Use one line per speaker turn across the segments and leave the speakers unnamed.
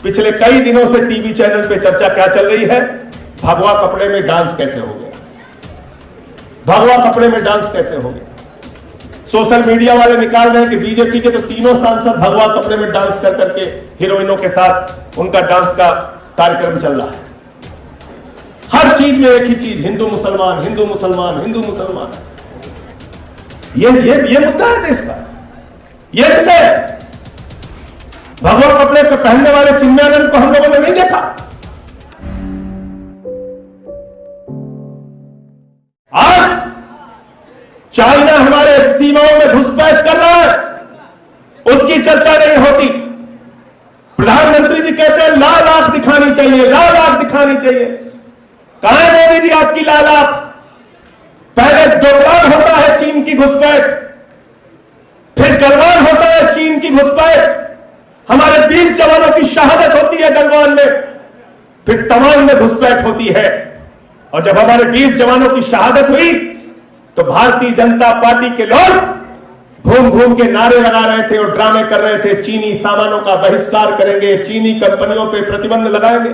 पिछले कई दिनों से टीवी चैनल पे चर्चा क्या चल रही है? भगवा कपड़े में डांस कैसे हो गया? भगवा कपड़े में डांस कैसे हो गया? सोशल मीडिया वाले निकाल रहे हैं कि बीजेपी के तो तीनों सांसद भगवा कपड़े में डांस कर करके हीरोइनों के साथ उनका डांस का कार्यक्रम चल रहा है। हर चीज में एक ही चीज, हिंदू मुसलमान, हिंदू मुसलमान, हिंदू मुसलमान। ये मुद्दा है देश का, ये विषय। भगवा कपड़े पे पहनने वाले चिन्मयानंद को हम लोगों ने नहीं देखा। आज चाइना हमारे सीमाओं में घुसपैठ कर रहा है, उसकी चर्चा नहीं होती। प्रधानमंत्री जी कहते हैं लाल आंख दिखानी चाहिए, लाल आंख दिखानी चाहिए। कहां है मोदी जी आपकी लाल आंख? पहले डोकलाम होता है चीन की घुसपैठ, फिर गलवान होता है चीन की घुसपैठ, हमारे 20 जवानों की शहादत होती है गलवान में, फिर तवांग में घुसपैठ होती है। और जब हमारे 20 जवानों की शहादत हुई तो भारतीय जनता पार्टी के लोग घूम घूम के नारे लगा रहे थे और ड्रामे कर रहे थे, चीनी सामानों का बहिष्कार करेंगे, चीनी कंपनियों पे प्रतिबंध लगाएंगे।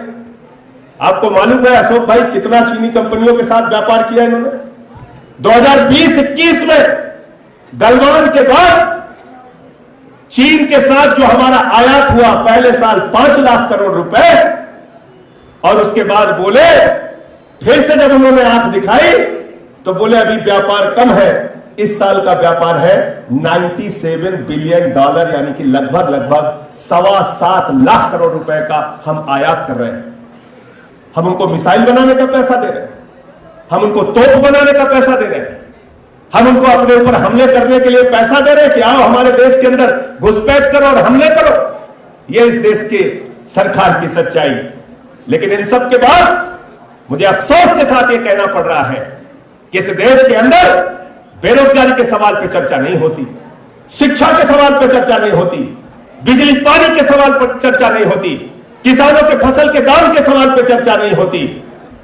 आपको मालूम है अशोक भाई कितना चीनी कंपनियों के साथ व्यापार किया इन्होंने? 2020-21 में गलवान के बाद चीन के साथ जो हमारा आयात हुआ पहले साल 5 लाख करोड़ रुपए, और उसके बाद बोले, फिर से जब उन्होंने आंख दिखाई तो बोले अभी व्यापार कम है। इस साल का व्यापार है $97 बिलियन, यानी कि लगभग 7.25 लाख करोड़ रुपए का हम आयात कर रहे हैं। हम उनको मिसाइल बनाने का पैसा दे रहे हैं, हम उनको तोप बनाने का पैसा दे रहे हैं, हम उनको अपने ऊपर हमले करने के लिए पैसा दे रहे हैं कि आओ हमारे देश के अंदर घुसपैठ करो और हमले करो। यह इस देश की सरकार की सच्चाई। लेकिन इन सब के बाद मुझे अफसोस के साथ यह कहना पड़ रहा है कि इस देश के अंदर बेरोजगारी के सवाल पर चर्चा नहीं होती, शिक्षा के सवाल पर चर्चा नहीं होती, बिजली पानी के सवाल पर चर्चा नहीं होती, किसानों के फसल के दाम के सवाल पर चर्चा नहीं होती।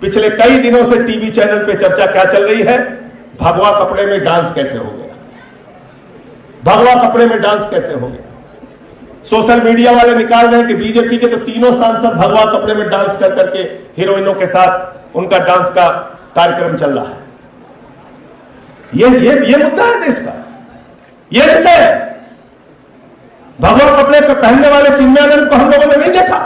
पिछले कई दिनों से टीवी चैनल पे चर्चा क्या चल रही है? भगवा कपड़े में डांस कैसे हो गया? भगवा कपड़े में डांस कैसे हो गया? सोशल मीडिया वाले निकाल रहे हैं कि बीजेपी के तो तीनों सांसद भगवा कपड़े में डांस कर करके हीरोइनों के साथ उनका डांस का कार्यक्रम चल रहा है। ये मुद्दा है देश का, ये विषय है। भगवा कपड़े पे पहनने वाले चिन्मयानंद को हम लोगों ने नहीं देखा।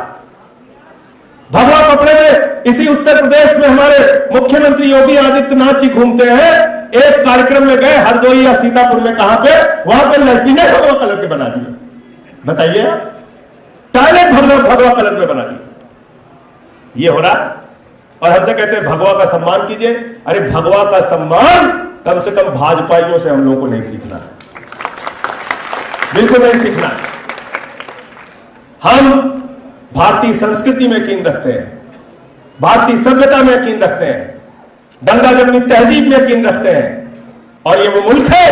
भगवा कपड़े में इसी उत्तर प्रदेश में हमारे मुख्यमंत्री योगी आदित्यनाथ जी घूमते हैं। एक कार्यक्रम में गए हरदोई या सीतापुर में, कहां पे? वहां पर लड़की ने भगवा कलर के बना दिए। बताइए, टॉयलेट भगवा कलर में बना दिए। ये हो रहा। और हमसे कहते हैं भगवा का सम्मान कीजिए। अरे भगवा का सम्मान कम से कम भाजपाइयों से हम लोगों को नहीं सीखना है, बिल्कुल नहीं सीखना। हम भारतीय संस्कृति में यकीन रखते हैं, भारतीय सभ्यता में यकीन रखते हैं, गंगा जमनी तहजीब में यकीन रखते हैं। और ये वो मुल्क है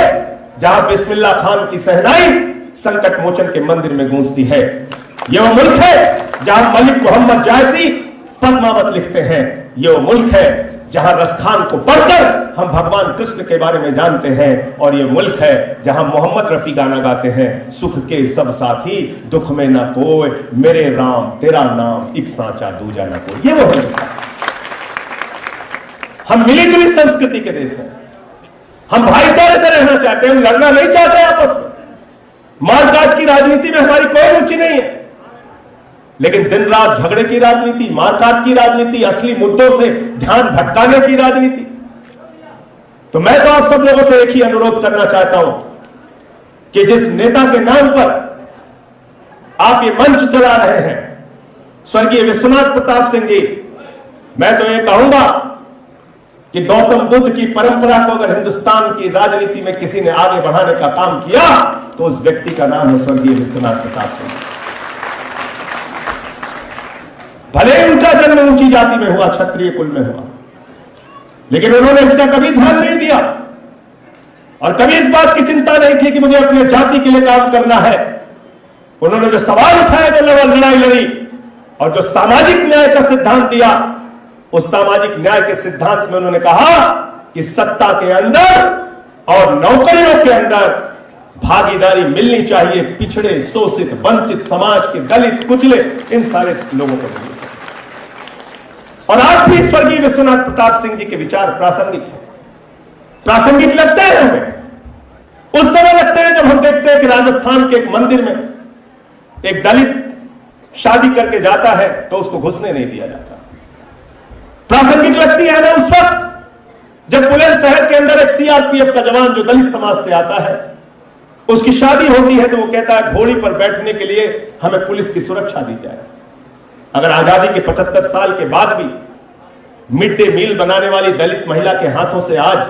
जहां बिस्मिल्लाह खान की सहनाई संकट मोचन के मंदिर में गूंजती है। ये वो मुल्क है जहां मलिक मोहम्मद जायसी पद्मावत लिखते हैं। ये वो मुल्क है जहां रसखान को पढ़कर हम भगवान कृष्ण के बारे में जानते हैं। और ये मुल्क है जहां मोहम्मद रफी गाना गाते हैं, सुख के सब साथी दुख में ना कोई, मेरे राम तेरा नाम एक सांचा दूजा ना कोई। ये वो हिंदुस्तान। हम मिली जुली संस्कृति के देश हैं, हम भाईचारे से रहना चाहते हैं, हम लड़ना नहीं चाहते आपस में। मारकाट की राजनीति में हमारी कोई रुचि नहीं है, लेकिन दिन रात झगड़े की राजनीति, मारकाट की राजनीति, असली मुद्दों से ध्यान भटकाने की राजनीति। तो मैं तो आप सब लोगों से एक ही अनुरोध करना चाहता हूं कि जिस नेता के नाम पर आप ये मंच चला रहे हैं, स्वर्गीय विश्वनाथ प्रताप सिंह जी, मैं तो ये कहूंगा कि गौतम बुद्ध की परंपरा को अगर हिंदुस्तान की राजनीति में किसी ने आगे बढ़ाने का काम किया तो उस व्यक्ति का नाम है स्वर्गीय विश्वनाथ प्रताप सिंह। भले उनका जन्म ऊंची जाति में हुआ, क्षत्रिय कुल में हुआ, लेकिन उन्होंने इसका कभी ध्यान नहीं दिया और कभी इस बात की चिंता नहीं की कि मुझे अपने जाति के लिए काम करना है। उन्होंने जो सवाल उठाया, जो लड़ाई लड़ी और जो सामाजिक न्याय का सिद्धांत दिया, उस सामाजिक न्याय के सिद्धांत में उन्होंने कहा कि सत्ता के अंदर और नौकरियों के अंदर भागीदारी मिलनी चाहिए पिछड़े, शोषित, वंचित समाज के, दलित, कुचले, इन सारे लोगों को मिलनी चाहिए। और आज भी स्वर्गीय विश्वनाथ प्रताप सिंह जी के विचार प्रासंगिक है। प्रासंगिक लगते हैं हमें उस समय लगते हैं जब हम देखते हैं कि राजस्थान के एक मंदिर में एक दलित शादी करके जाता है तो उसको घुसने नहीं दिया जाता। प्रासंगिक लगती है हमें उस वक्त जब बुलंदशहर के अंदर एक सीआरपीएफ का जवान जो दलित समाज से आता है, उसकी शादी होती है तो वो कहता है घोड़ी पर बैठने के लिए हमें पुलिस की सुरक्षा दी जाए। अगर आजादी के 75 साल के बाद भी मिड डे मील बनाने वाली दलित महिला के हाथों से आज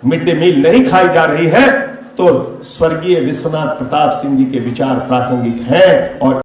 मिड डे मील नहीं खाई जा रही है तो स्वर्गीय विश्वनाथ प्रताप सिंह जी के विचार प्रासंगिक हैं। और